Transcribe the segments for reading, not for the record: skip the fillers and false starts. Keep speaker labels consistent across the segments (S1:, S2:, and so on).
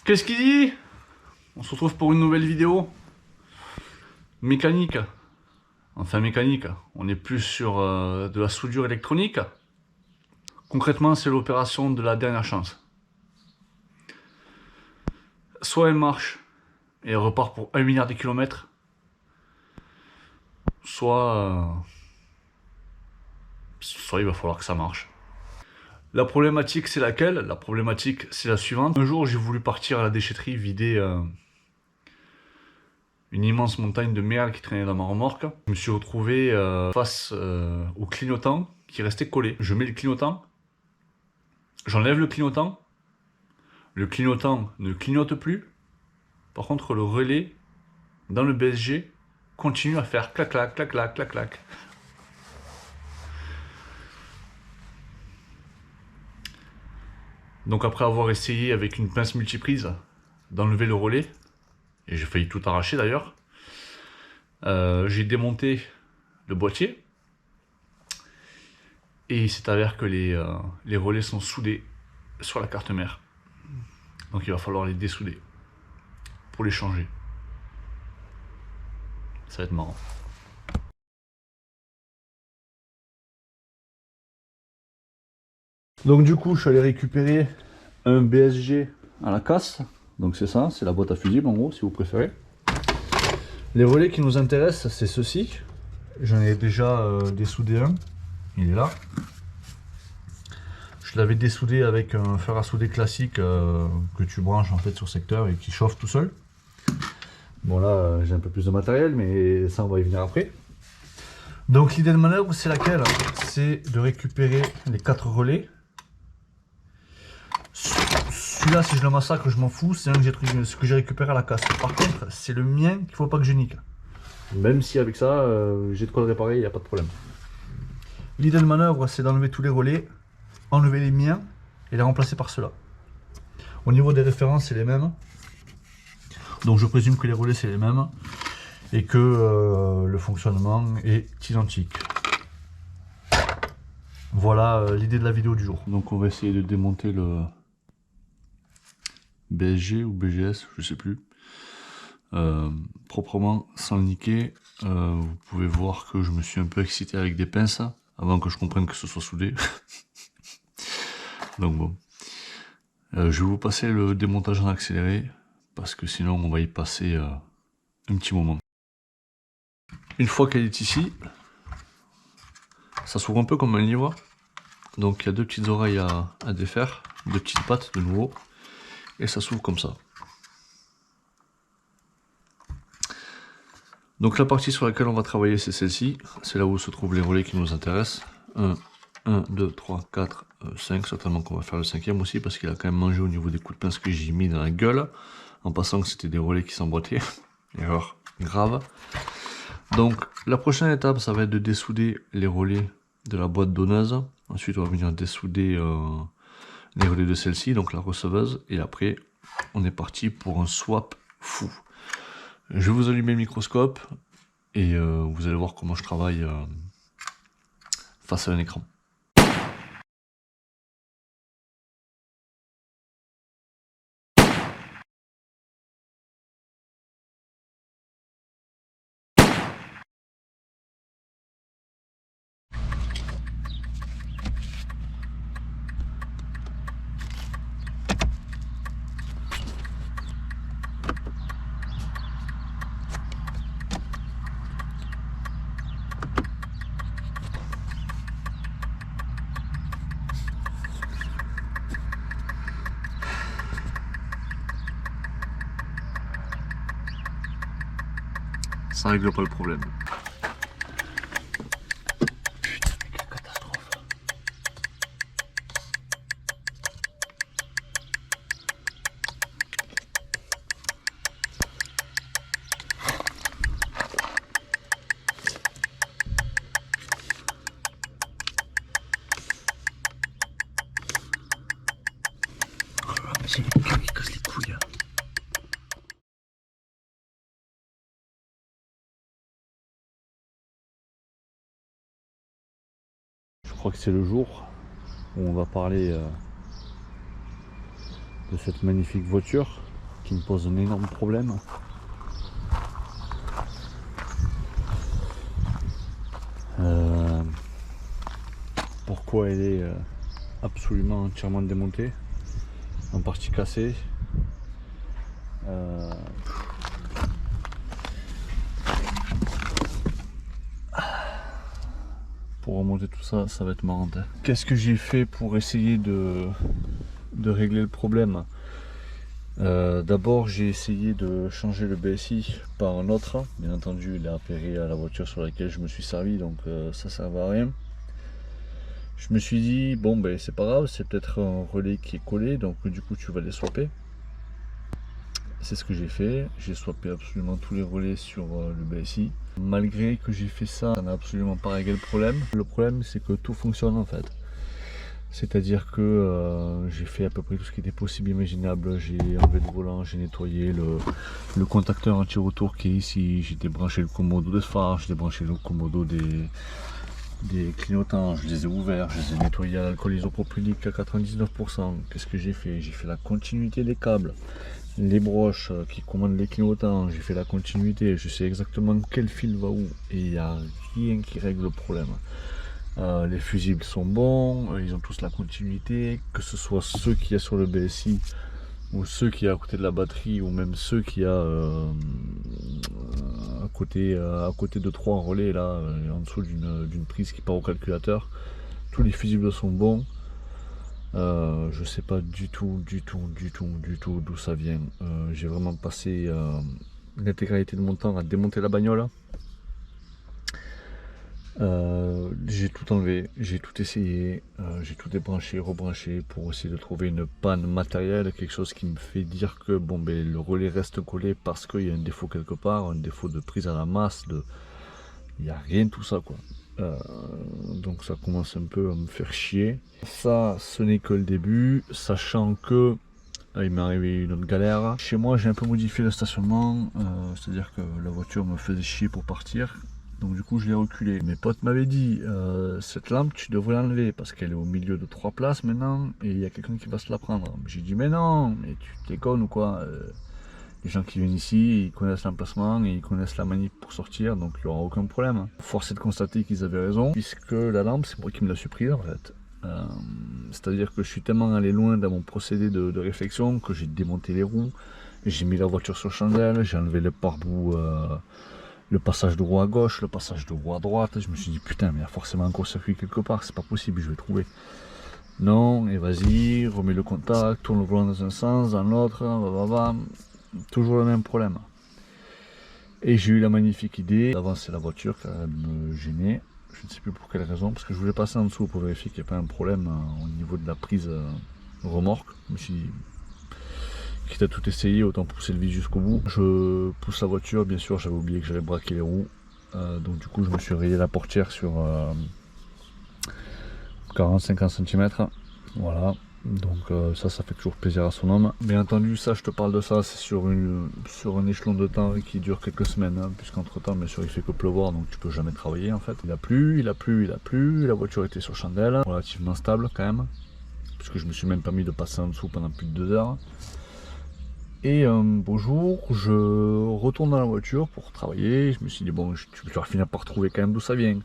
S1: Qu'est-ce qu'il dit? On se retrouve pour une nouvelle vidéo. Mécanique. Enfin mécanique. On est plus sur de la soudure électronique. Concrètement, c'est l'opération de la dernière chance. Soit elle marche et elle repart pour 1 milliard de kilomètres. Soit il va falloir que ça marche. La problématique, c'est laquelle? La problématique, c'est la suivante. Un jour, j'ai voulu partir à la déchetterie vider une immense montagne de merde qui traînait dans ma remorque. Je me suis retrouvé face au clignotant qui restait collé. Je mets le clignotant, j'enlève le clignotant ne clignote plus. Par contre, le relais dans le BSG continue à faire clac clac clac clac clac clac. Donc après avoir essayé avec une pince multiprise d'enlever le relais, et j'ai failli tout arracher d'ailleurs, j'ai démonté le boîtier, et il s'est avéré que les relais sont soudés sur la carte mère. Donc il va falloir les dessouder pour les changer. Ça va être marrant. Donc du coup, je suis allé récupérer un BSG à la casse. Donc c'est ça, c'est la boîte à fusible en gros, si vous préférez. Les relais qui nous intéressent, c'est ceux-ci. J'en ai déjà dessoudé un. Il est là. Je l'avais dessoudé avec un fer à souder classique que tu branches en fait sur secteur et qui chauffe tout seul. Bon là, j'ai un peu plus de matériel, mais ça on va y venir après. Donc l'idée de manœuvre, c'est laquelle? C'est de récupérer les 4 relais. Celui-là, si je le massacre, je m'en fous, c'est ce que j'ai récupéré à la casse. Par contre, c'est le mien qu'il ne faut pas que je nique. Même si avec ça, j'ai de quoi le réparer, il n'y a pas de problème. L'idée de manœuvre, c'est d'enlever tous les relais, enlever les miens et les remplacer par ceux-là. Au niveau des références, c'est les mêmes. Donc je présume que les relais, c'est les mêmes et que le fonctionnement est identique. Voilà l'idée de la vidéo du jour. Donc on va essayer de démonter le BSG ou BGS, je sais plus. Proprement, sans le niquer. Vous pouvez voir que je me suis un peu excité avec des pinces avant que je comprenne que ce soit soudé. Donc bon. Je vais vous passer le démontage en accéléré parce que sinon on va y passer un petit moment. Une fois qu'elle est ici, ça s'ouvre un peu comme un livre. Donc il y a deux petites oreilles à défaire, deux petites pattes de nouveau, et ça s'ouvre comme ça. Donc la partie sur laquelle on va travailler, c'est celle-ci. C'est là où se trouvent les relais qui nous intéressent. 1, 2, 3, 4, 5. Certainement qu'on va faire le 5e aussi, parce qu'il a quand même mangé au niveau des coups de pince que j'ai mis dans la gueule, en passant que c'était des relais qui s'emboîtaient. Erreur grave. Donc la prochaine étape, ça va être de dessouder les relais de la boîte donneuse. Ensuite, on va venir dessouder les relais de celle-ci, donc la receveuse. Et après, on est parti pour un swap fou. Je vais vous allumer le microscope et vous allez voir comment je travaille face à un écran. Ça règle pas le problème. Putain, mais quelle catastrophe. C'est les queues qui cassent les couilles. Je crois que c'est le jour où on va parler de cette magnifique voiture. qui me pose un énorme problème. Pourquoi elle est absolument entièrement démontée, en partie cassée. Pour remonter tout ça, ça va être marrant. Qu'est-ce que j'ai fait pour essayer de régler le problème? D'abord, j'ai essayé de changer le BSI par un autre. Bien entendu, il a affairé à la voiture sur laquelle je me suis servi, donc ça ne servait à rien. Je me suis dit, bon ben c'est pas grave, c'est peut-être un relais qui est collé, donc du coup tu vas les swapper. C'est ce que j'ai fait, j'ai swappé absolument tous les relais sur le BSI. Malgré que j'ai fait ça, ça n'a absolument pas réglé le problème. Le problème c'est que tout fonctionne en fait. C'est-à-dire que j'ai fait à peu près tout ce qui était possible imaginable. J'ai enlevé le volant, j'ai nettoyé le contacteur anti-retour qui est ici. J'ai débranché le commodo de phare, j'ai débranché le commodo des clignotants, je les ai ouverts, je les ai nettoyés à l'alcool isopropylique à 99%. Qu'est-ce que j'ai fait? J'ai fait la continuité des câbles, les broches qui commandent les clignotants, j'ai fait la continuité, je sais exactement quel fil va où et il n'y a rien qui règle le problème. Les fusibles sont bons, ils ont tous la continuité, que ce soit ceux qu'il y a sur le BSI ou ceux qui est à côté de la batterie ou même ceux qui a à côté de 3 relais là en dessous d'une prise qui part au calculateur. Tous les fusibles sont bons. Je sais pas du tout d'où ça vient. J'ai vraiment passé l'intégralité de mon temps à démonter la bagnole. J'ai tout enlevé, j'ai tout essayé, j'ai tout débranché, rebranché pour essayer de trouver une panne matérielle, quelque chose qui me fait dire que bon ben le relais reste collé parce qu'il y a un défaut quelque part, un défaut de prise à la masse, il n'y a rien de tout ça quoi. Donc ça commence un peu à me faire chier. Ça, ce n'est que le début, sachant que il m'est arrivé une autre galère. Chez moi, j'ai un peu modifié le stationnement, c'est-à-dire que la voiture me faisait chier pour partir. Donc du coup je l'ai reculé. Mes potes m'avaient dit cette lampe tu devrais l'enlever parce qu'elle est au milieu de 3 places maintenant et il y a quelqu'un qui va se la prendre. J'ai dit mais non, mais tu déconnes ou quoi? Les gens qui viennent ici, ils connaissent l'emplacement et ils connaissent la manip pour sortir, donc il n'y aura aucun problème. Force est de constater qu'ils avaient raison, puisque la lampe c'est moi qui me la suis prise en fait. C'est-à-dire que je suis tellement allé loin dans mon procédé de réflexion que j'ai démonté les roues, j'ai mis la voiture sur chandelle, j'ai enlevé le pare-boue, le passage de roue à gauche, le passage de roue à droite. Je me suis dit putain mais il y a forcément un court-circuit quelque part, c'est pas possible, je vais trouver. Non, et vas-y, remets le contact, tourne le volant dans un sens, dans l'autre, toujours le même problème. Et j'ai eu la magnifique idée d'avancer la voiture car elle me gênait. Je ne sais plus pour quelle raison, parce que je voulais passer en dessous pour vérifier qu'il n'y a pas un problème au niveau de la prise remorque. Je me suis dit, quitte à tout essayer, autant pousser le vis jusqu'au bout. Je pousse la voiture, bien sûr, j'avais oublié que j'avais braqué les roues. Donc du coup, je me suis rayé la portière sur 40-50 cm. Voilà. Donc ça fait toujours plaisir à son homme. Bien entendu, ça, je te parle de ça, c'est sur un échelon de temps qui dure quelques semaines, hein, puisqu'entre temps, bien sûr, il fait que pleuvoir, donc tu peux jamais travailler en fait. Il a plu, la voiture était sur chandelle, relativement stable quand même, puisque je me suis même permis de passer en dessous pendant plus de 2 heures. Et un beau jour, je retourne dans la voiture pour travailler. Je me suis dit, bon, tu vas finir par trouver quand même d'où ça vient.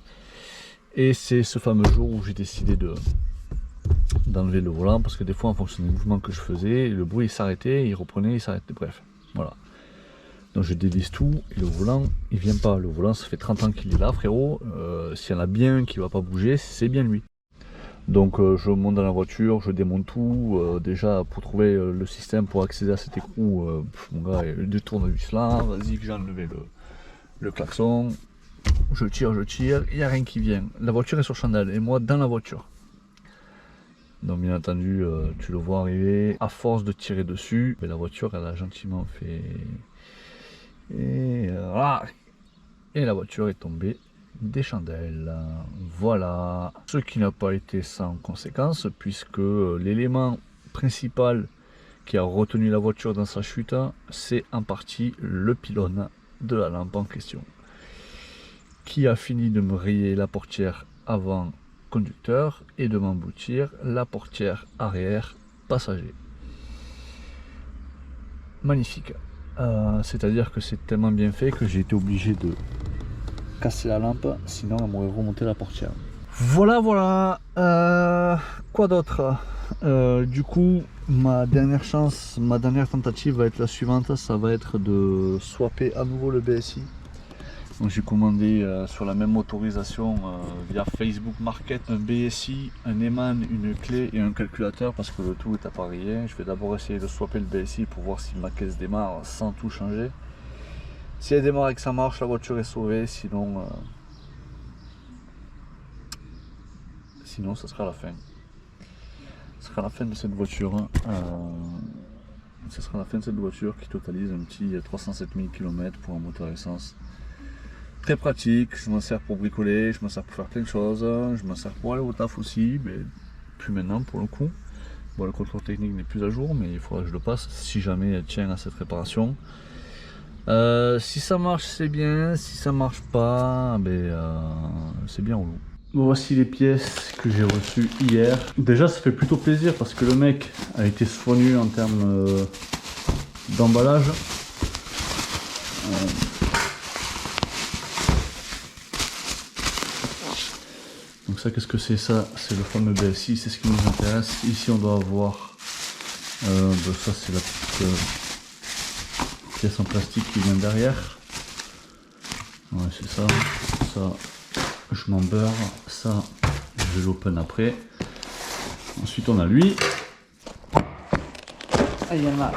S1: Et c'est ce fameux jour où j'ai décidé d'enlever le volant, parce que des fois, en fonction des mouvements que je faisais, le bruit s'arrêtait, il reprenait, il s'arrêtait, bref. Voilà. Donc je dévisse tout, et le volant, il vient pas. Le volant, ça fait 30 ans qu'il est là, frérot. S'il y en a bien un qui va pas bouger, c'est bien lui. Donc je monte dans la voiture, je démonte tout, déjà pour trouver le système pour accéder à cet écrou, mon gars il détourne du là, vas-y que j'ai enlevé le klaxon, je tire, il n'y a rien qui vient, la voiture est sur chandelle et moi dans la voiture. Donc bien entendu tu le vois arriver, à force de tirer dessus, mais la voiture elle a gentiment fait... Et la voiture est tombée des chandelles. Voilà, ce qui n'a pas été sans conséquence, puisque l'élément principal qui a retenu la voiture dans sa chute, c'est en partie le pylône de la lampe en question, qui a fini de me rayer la portière avant conducteur et de m'emboutir la portière arrière passager. magnifique. C'est-à-dire que c'est tellement bien fait que j'ai été obligé de casser la lampe, sinon elle m'aurait remonté la portière. Voilà, voilà. Quoi d'autre? Du coup, ma dernière chance, ma dernière tentative va être la suivante, ça va être de swapper à nouveau le BSI. Donc j'ai commandé sur la même autorisation via Facebook Market un BSI, un Eman, une clé et un calculateur parce que le tout est appareillé. Je vais d'abord essayer de swapper le BSI pour voir si ma caisse démarre sans tout changer. Si elle démarre et que ça marche, la voiture est sauvée, sinon ça sera la fin. Ce sera la fin de cette voiture. Ce sera la fin de cette voiture qui totalise un petit 307 000 km pour un moteur essence. Très pratique, je m'en sers pour bricoler, je m'en sers pour faire plein de choses, je m'en sers pour aller au taf aussi, mais plus maintenant pour le coup. Bon, le contrôle technique n'est plus à jour, mais il faudra que je le passe si jamais elle tient à cette réparation. Si ça marche, c'est bien, si ça marche pas, c'est bien relou. Bon, voici les pièces que j'ai reçues hier. Déjà, ça fait plutôt plaisir parce que le mec a été soigneux en termes d'emballage. Donc ça, qu'est-ce que c'est ça? C'est le fameux BSI, c'est ce qui nous intéresse. Ici, on doit avoir... ça, c'est la petite pièce en plastique qui vient derrière. Ouais, c'est ça. Ça, je m'en beurre. Ça, je vais l'open après. Ensuite, on a lui. Ah, il y en a.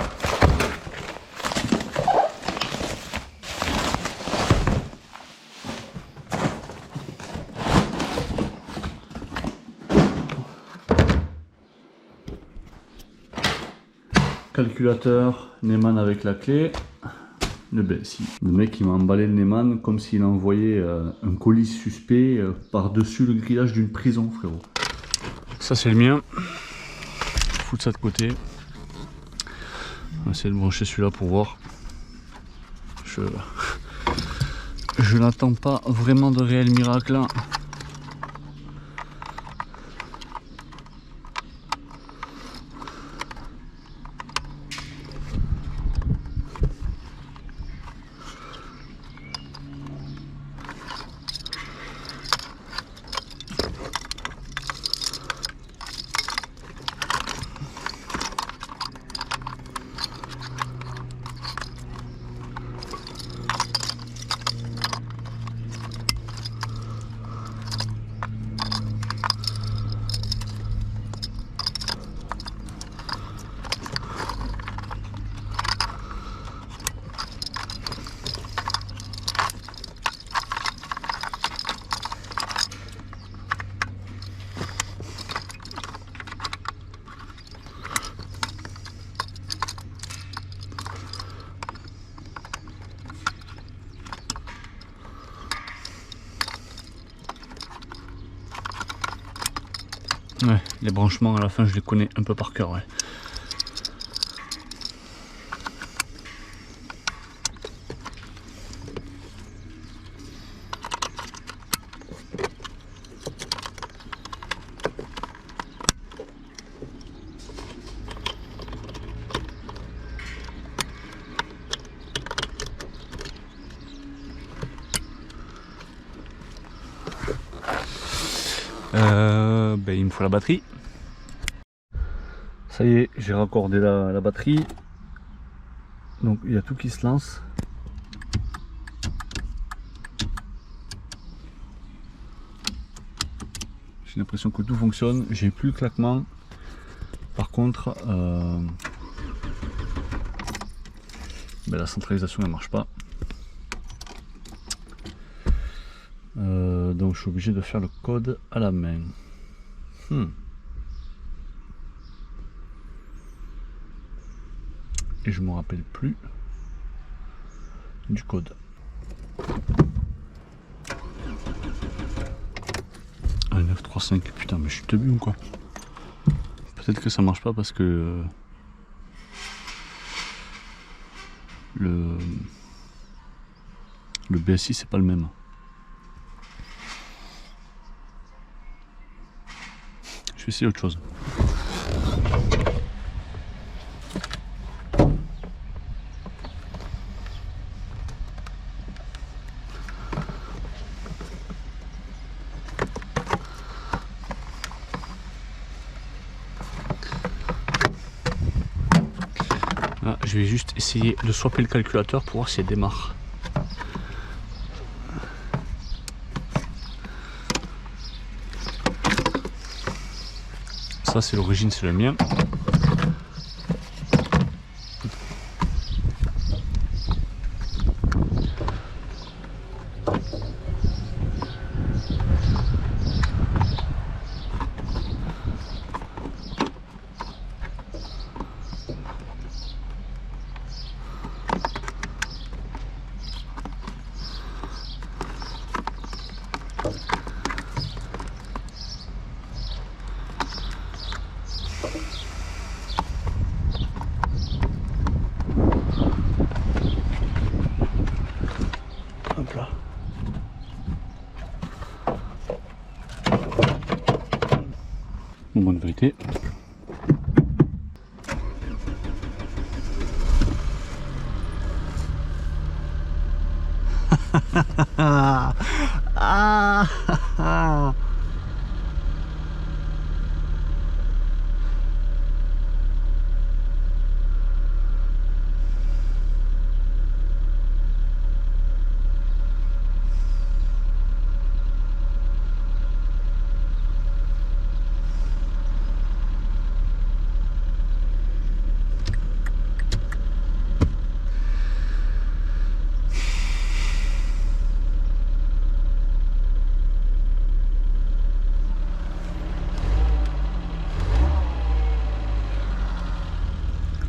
S1: Calculateur, Neyman avec la clé, le BSI. Le mec il m'a emballé le Neyman comme s'il envoyait un colis suspect par-dessus le grillage d'une prison, frérot. Ça c'est le mien. Foutre ça de côté. On va essayer de brancher celui-là pour voir. Je n'attends pas vraiment de réel miracle. Ouais, les branchements à la fin je les connais un peu par cœur, ouais. Il me faut la batterie. Ça y est, j'ai raccordé la batterie. Donc il y a tout qui se lance. J'ai l'impression que tout fonctionne. J'ai plus le claquement. Par contre, la centralisation ne marche pas. Donc je suis obligé de faire le code à la main. Et je me rappelle plus du code. Un 935, putain, mais je suis teubé ou quoi? Peut-être que ça marche pas parce que le BSI c'est pas le même. Je vais essayer autre chose.
S2: Ah, je vais juste essayer de swapper le calculateur pour voir si elle démarre. Ça c'est l'origine, c'est le mien. Hop là. Bon, bonne vérité.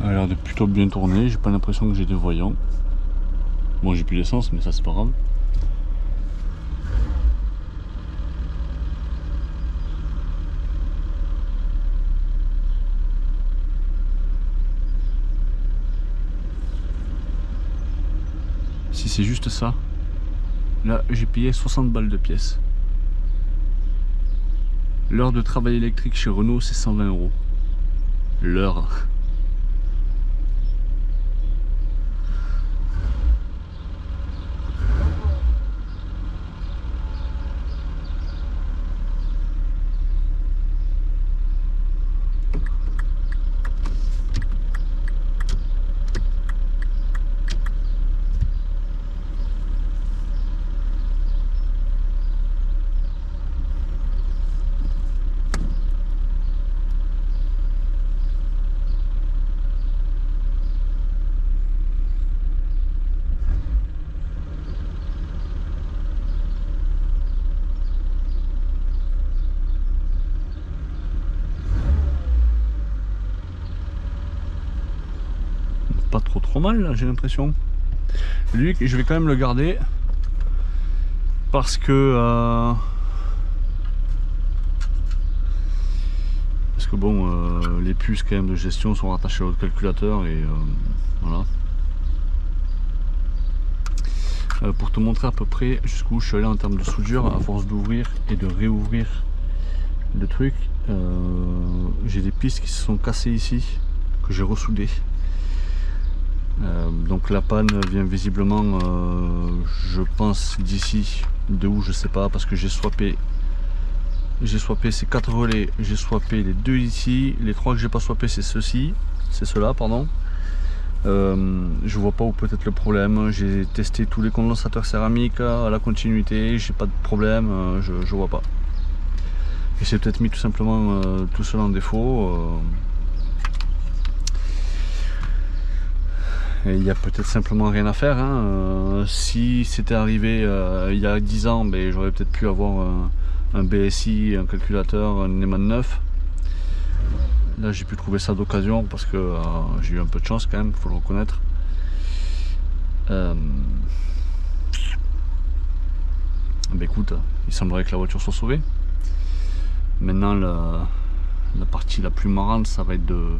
S2: Elle a l'air de plutôt bien tourner, j'ai pas l'impression que j'ai des voyants. Bon, j'ai plus d'essence, mais ça c'est pas grave. Si c'est juste ça, là j'ai payé 60 balles de pièce. L'heure de travail électrique chez Renault c'est 120 €. L'heure. Pas trop mal là, j'ai l'impression. Lui, je vais quand même le garder parce que bon, les puces quand même de gestion sont rattachées à votre calculateur et voilà. Pour te montrer à peu près jusqu'où je suis allé en termes de soudure, à force d'ouvrir et de réouvrir le truc, j'ai des pistes qui se sont cassées ici que j'ai ressoudées. Donc la panne vient visiblement, je pense d'ici, de où je sais pas, parce que j'ai swappé ces 4 relais, j'ai swappé les 2 ici, les 3 que j'ai pas swappé c'est ceux-ci, c'est ceux-là pardon. Je vois pas où peut être le problème, j'ai testé tous les condensateurs céramiques à la continuité, j'ai pas de problème, je vois pas. Et j'ai peut-être mis tout simplement tout cela en défaut. Il y a peut-être simplement rien à faire, hein. Si c'était arrivé il y a 10 ans, ben, j'aurais peut-être pu avoir un BSI, un calculateur, un Neumann 9. Là j'ai pu trouver ça d'occasion parce que j'ai eu un peu de chance quand même, il faut le reconnaître. Ben écoute, il semblerait que la voiture soit sauvée. Maintenant la partie la plus marrante, ça va être de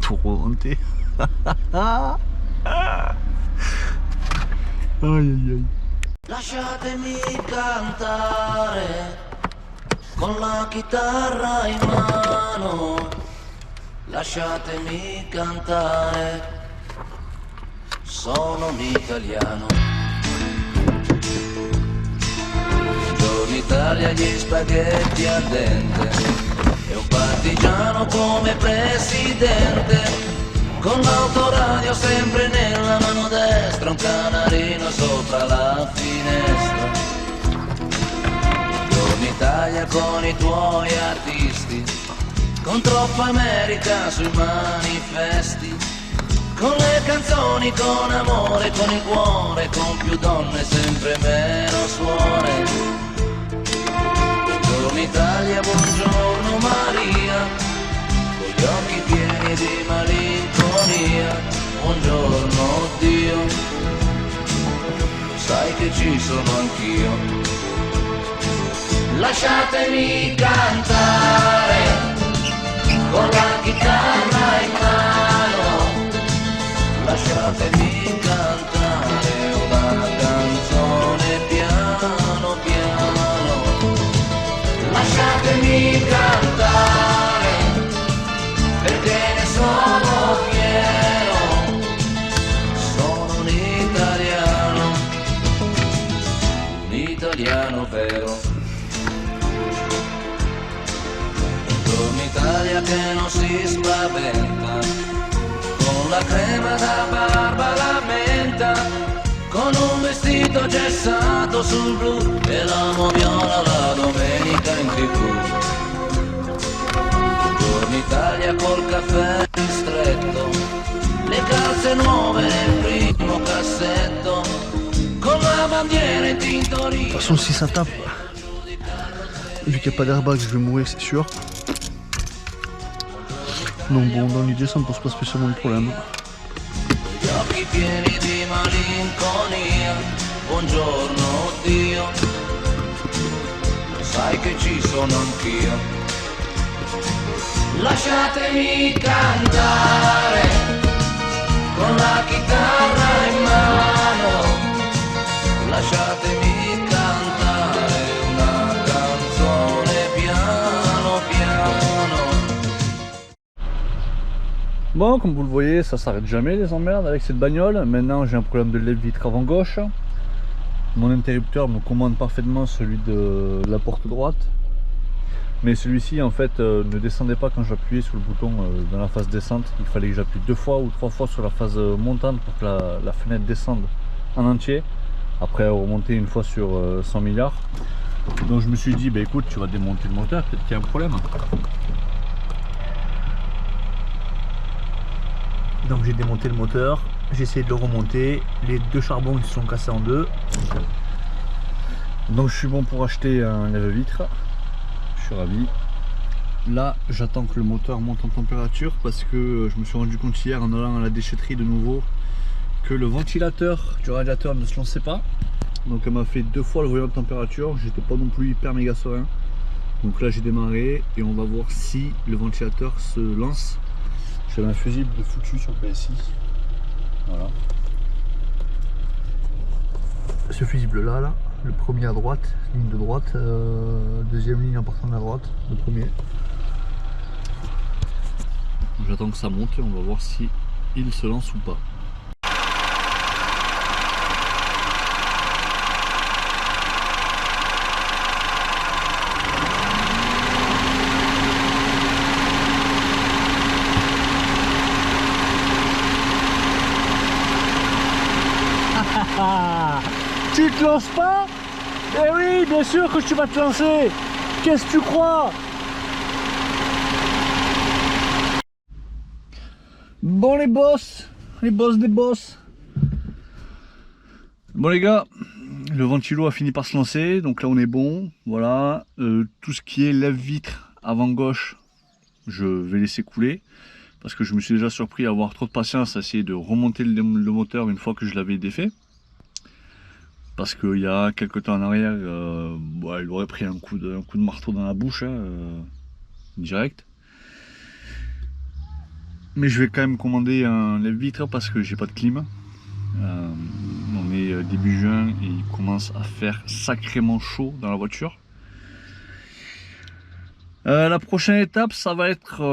S2: tout remonter. Aïe aïe aïe.
S3: Lasciatemi cantare con la chitarra in mano, lasciatemi cantare, sono un italiano. Buongiorno Italia, gli spaghetti al dente e un partigiano come presidente. con l'autoradio sempre nella mano destra, un canarino sopra la finestra. Buongiorno Italia con i tuoi artisti, con troppa America sui manifesti, con le canzoni, con amore, con il cuore, con più donne, sempre meno suore. Buongiorno Italia, buongiorno Maria, con gli occhi pieni di malinconia. Buongiorno Dio, sai che ci sono anch'io. Lasciatemi cantare con la chitarra in mano, lasciatemi cantare una canzone piano piano, lasciatemi cantare perché ne sono fiero, sono un italiano vero. Un'Italia che non si spaventa, con la crema da barba la menta, con un vestito gessato sul blu e la moviola la domenica in TV. Buongiorno Italia col caffè ristretto, le calze nuove nel primo cassetto, con la bandiera in tintoria.
S2: De toute façon, si ça tape, vu qu'il n'y a pas d'airbag, je vais mourir, c'est sûr. Donc bon, dans l'idée, ça me pose pas spécialement de problème.
S3: Gli occhi pieni di malinconia, buongiorno Dio, sai che ci sono anch'io. Lasciatemi cantare con la chitarra in mano, lasciatemi cantare una canzone piano piano.
S2: Bon, comme vous le voyez, ça s'arrête jamais les emmerdes avec cette bagnole. Maintenant, j'ai un problème de lève-vitre avant gauche. Mon interrupteur me commande parfaitement celui de la porte droite. Mais celui-ci, en fait, ne descendait pas quand j'appuyais sur le bouton dans la phase descente. Il fallait que j'appuie 2 fois ou 3 fois sur la phase montante pour que la fenêtre descende en entier. Après remonter une fois sur 100 milliards. Donc je me suis dit, bah écoute, tu vas démonter le moteur, peut-être qu'il y a un problème. Donc j'ai démonté le moteur, j'ai essayé de le remonter, les 2 charbons ils se sont cassés en 2. Donc je suis bon pour acheter un lève-vitre, je suis ravi. Là j'attends que le moteur monte en température parce que je me suis rendu compte hier en allant à la déchetterie de nouveau que le ventilateur du radiateur ne se lançait pas. Donc elle m'a fait 2 fois le voyant de température, j'étais pas non plus hyper méga serein. Donc là j'ai démarré et on va voir si le ventilateur se lance. J'avais un fusible de foutu sur le PSI. Voilà. Ce fusible là, le premier à droite, ligne de droite, deuxième ligne en partant de la droite, le premier. J'attends que ça monte et on va voir si il se lance ou pas. Tu te lances pas? Eh oui, bien sûr que tu vas te lancer. Qu'est-ce que tu crois? Bon les boss des boss. Bon les gars, le ventilo a fini par se lancer, donc là on est bon. Voilà, tout ce qui est lève-vitre avant gauche, je vais laisser couler. Parce que je me suis déjà surpris à avoir trop de patience à essayer de remonter le moteur une fois que je l'avais défait. Parce qu'il y a quelques temps en arrière, il aurait pris un coup de marteau dans la bouche, direct. Mais je vais quand même commander un lève-vitre parce que j'ai pas de clim. On est début juin et il commence à faire sacrément chaud dans la voiture. La prochaine étape, ça va être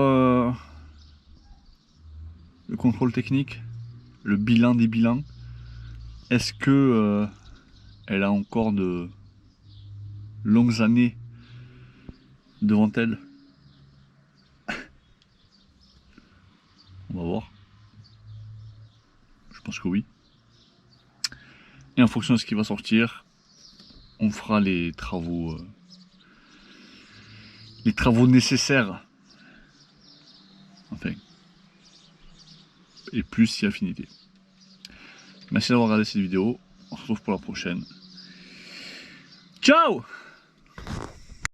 S2: le contrôle technique, le bilan des bilans. Est-ce que elle a encore de longues années devant elle? On va voir. pense que oui. Et en fonction de ce qui va sortir, on fera les travaux nécessaires. Enfin, et plus si affinité. Merci d'avoir regardé cette vidéo. On se retrouve pour la prochaine. Ciao!